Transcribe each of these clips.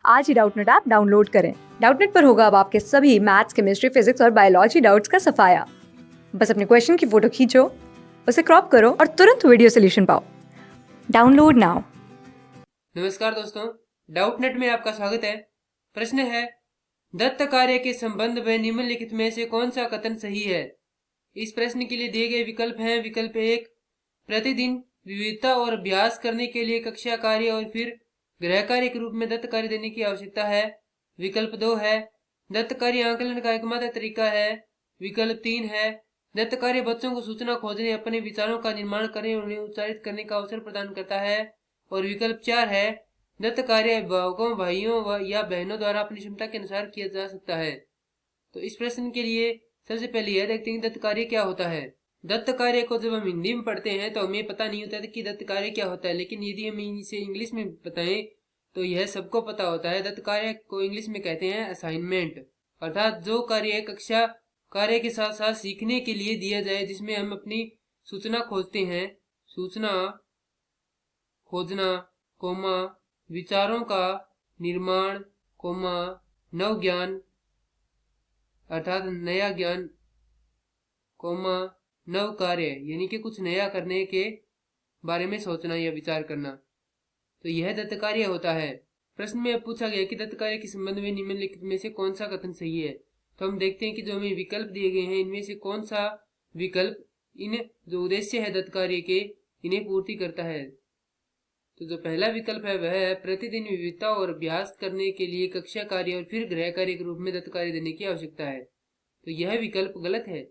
आज ही Doubtnut app download करें। Doubtnut पर होगा अब आपके सभी मैथ्स, केमिस्ट्री, फिजिक्स और बायोलॉजी डाउट्स का सफाया। बस अपने क्वेश्चन की फोटो खींचो, उसे क्रॉप करो और तुरंत वीडियो सोल्यूशन पाओ। Download now. नमस्कार दोस्तों, डाउटनेट में आपका स्वागत है। प्रश्न है, दत्त कार्य के संबंध में निम्नलिखित में से कौन सा कथन सही है। इस प्रश्न के लिए दिए गए विकल्प हैं। विकल्प 1, प्रतिदिन विविधता और अभ्यास करने के लिए कक्षा कार्य और फिर गृह कार्य के रूप में दत्त कार्य देने की आवश्यकता है। विकल्प 2 है, दत्त कार्य आंकलन का एकमात्र तरीका है। विकल्प 3 है, दत्त कार्य बच्चों को सूचना खोजने, अपने विचारों का निर्माण करने और उन्हें उच्चारित करने का अवसर प्रदान करता है। और विकल्प 4 है, दत्त कार्य अभिभावकों, भाइयों या बहनों द्वारा अपनी क्षमता के अनुसार किया जा सकता है। तो इस प्रश्न के लिए सबसे पहले यह देखते हैं कि दत्त कार्य क्या होता है। दत्त कार्य को जब हम हिंदी में पढ़ते हैं तो हमें पता नहीं होता कि दत्त कार्य क्या होता है, लेकिन यदि हम इसे इंग्लिश में बताएं तो यह सबको पता होता है। दत्त कार्य को इंग्लिश में कहते हैं असाइनमेंट, अर्थात जो कार्य कक्षा कार्य के साथ साथ सीखने के लिए दिया जाए, जिसमें हम अपनी सूचना खोजते हैं। सूचना खोजना, कोमा विचारों का निर्माण, कोमा नव ज्ञान अर्थात नया ज्ञान, कोमा नव कार्य यानी कि कुछ नया करने के बारे में सोचना या विचार करना। तो यह दत्त कार्य होता है। प्रश्न में अब पूछा गया कि दत्त कार्य के संबंध में निम्नलिखित में से कौन सा कथन सही है। तो हम देखते हैं कि जो हमें विकल्प दिए गए हैं इनमें से कौन सा विकल्प इन जो उद्देश्य है दत्त कार्य के, इन्हें पूर्ति करता है। तो जो पहला विकल्प है वह है, प्रतिदिन विविधता और अभ्यास करने के लिए कक्षा कार्य और फिर गृह कार्य के रूप में दत्त कार्य देने की आवश्यकता है। तो यह विकल्प गलत है,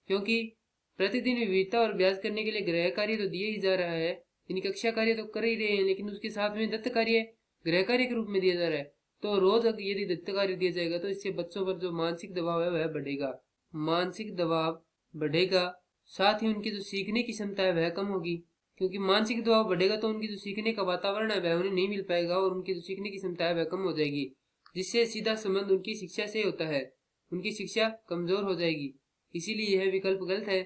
क्योंकि प्रतिदिन विविधता और अभ्यास करने के लिए गृह कार्य तो दिया ही जा रहा है, यानी कक्षा कार्य तो कर ही रहे हैं, लेकिन उसके साथ में दत्त कार्य गृह कार्य के रूप में दिया जा रहा है। तो रोज यदि दत्त कार्य दिया जाएगा तो इससे बच्चों पर जो मानसिक दबाव है वह बढ़ेगा, मानसिक दबाव बढ़ेगा। साथ ही उनकी जो सीखने की क्षमता है वह कम होगी, क्योंकि मानसिक दबाव बढ़ेगा तो उनकी जो सीखने का वातावरण है वह उन्हें नहीं मिल पाएगा और उनकी जो सीखने की क्षमता है वह कम हो जाएगी, जिससे सीधा संबंध उनकी शिक्षा से होता है, उनकी शिक्षा कमजोर हो जाएगी। इसीलिए यह विकल्प गलत है।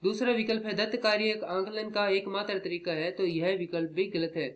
दूसरा विकल्प है, दत्त कार्य आंकलन का एकमात्र तरीका है। तो यह विकल्प भी गलत है,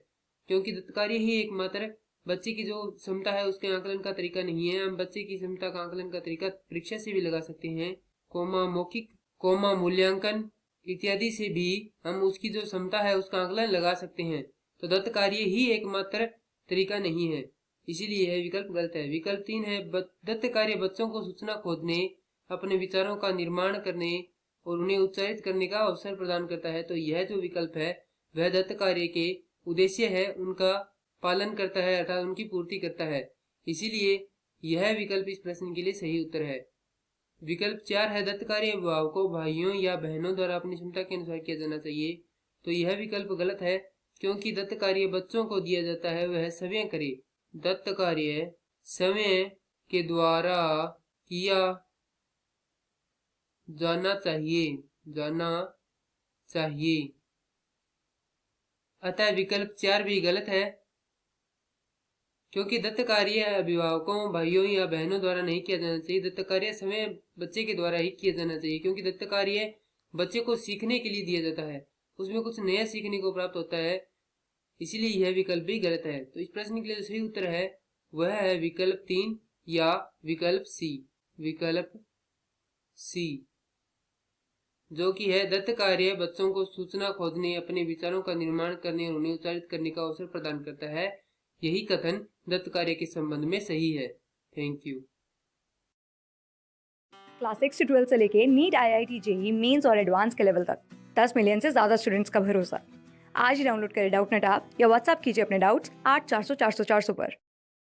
क्योंकि दत्त कार्य ही एकमात्र बच्चे की जो क्षमता है उसके आंकलन का तरीका नहीं है। हम बच्चे की क्षमता का आंकलन का तरीका परीक्षा से भी लगा सकते हैं, कोमा मौखिक, कोमा मूल्यांकन इत्यादि से भी हम उसकी जो क्षमता है उसका आंकलन लगा सकते हैं। तो दत्त कार्य ही एकमात्र तरीका नहीं है, इसीलिए यह विकल्प गलत है। विकल्प 3 है, दत्त कार्य बच्चों को सूचना खोजने, अपने विचारों का निर्माण करने और उन्हें उच्चारित करने का अवसर प्रदान करता है। तो यह जो विकल्प है वह दत्त कार्य के उद्देश्य है उनका पालन करता है, अर्थात उनकी पूर्ति करता है। इसीलिए यह विकल्प इस प्रश्न के लिए सही उत्तर है। विकल्प 4 है, दत्त कार्य अभिभावकों, भाइयों या बहनों द्वारा अपनी क्षमता के अनुसार किया जाना चाहिए। तो यह विकल्प गलत है, क्योंकि दत्त कार्य बच्चों को दिया जाता है वह स्वयं करे। दत्त कार्य स्वयं के द्वारा किया जाना चाहिए। अतः विकल्प 4 भी गलत है, क्योंकि दत्त कार्य अभिभावकों, भाइयों या बहनों द्वारा नहीं किया जाना चाहिए। दत्त कार्य स्वयं बच्चे के द्वारा ही किया जाना चाहिए, क्योंकि दत्त कार्य बच्चे को सीखने के लिए दिया जाता है, उसमें कुछ नया सीखने को प्राप्त होता है। इसीलिए यह विकल्प भी गलत है। तो इस प्रश्न के लिए जो सही उत्तर है वह है विकल्प 3 या विकल्प सी। विकल्प सी, जो कि है, दत्त कार्य बच्चों को सूचना खोजने, अपने विचारों का निर्माण करने और उन्हें उच्चारित करने का अवसर प्रदान करता है। यही कथन दत्त कार्य के संबंध में सही है। Thank you. क्लास 6 से 12 से लेके नीट, IIT, JEE मेंस और एडवांस के लेवल तक 10 मिलियन से ज्यादा स्टूडेंट्स का भरोसा। आज ही डाउनलोड करें डाउटनेट ऐप या व्हाट्सएप कीजिए अपने डाउट्स 8400 400 400 पर।